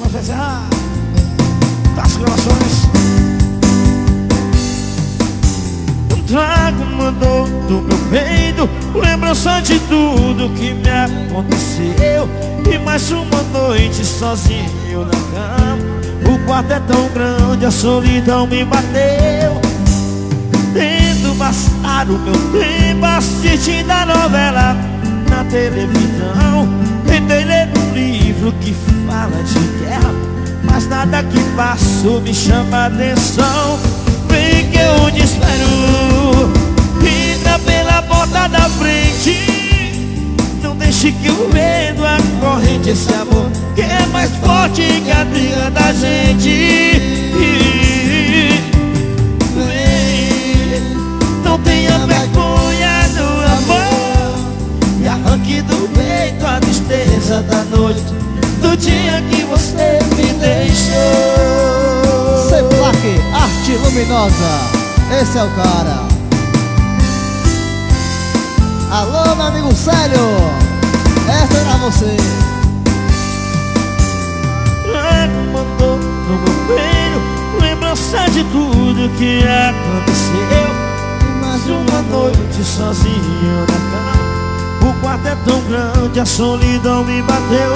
Mas vai ser das gravações. Trago uma dor do meu peito, lembrança de tudo que me aconteceu. E mais uma noite sozinho na cama. O quarto é tão grande, a solidão me bateu. Tento passar o meu tempo assistindo a novela na televisão. Tentei ler um livro que fala de guerra, mas nada que passo me chama a atenção. Vem que eu te espero, entra pela porta da frente. Não deixe que o medo acorrente esse amor que é mais forte que a briga da gente. Vem, não tenha vergonha do amor e arranque do peito a tristeza da noite, do dia que você me deixou. Seplaque, arte luminosa, esse é o cara. Alô, meu amigo Célio, essa é pra você. Mandou no meu peito lembrança de tudo que aconteceu. Mais uma noite sozinho na cama. O quarto é tão grande, a solidão me bateu.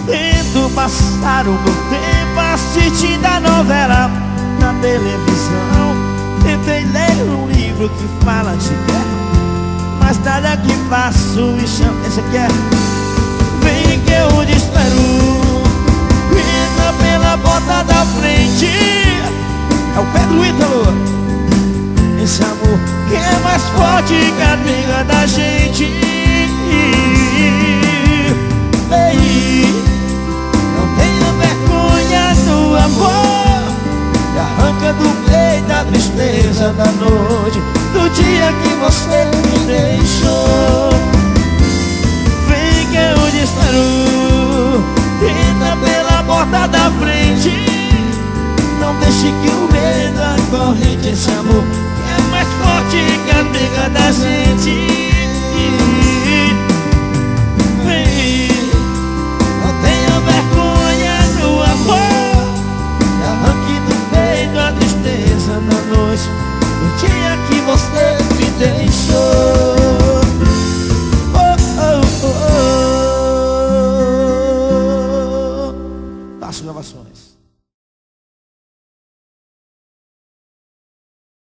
Tento passar o meu tempo assistindo a novela na televisão. Tentei ler um livro que fala de guerra, mas nada que faço me chama. Esse aqui é Vem que eu te espero, entra pela porta da frente. É o Pedro Ítalo. Esse amor que é mais forte que a briga da gente.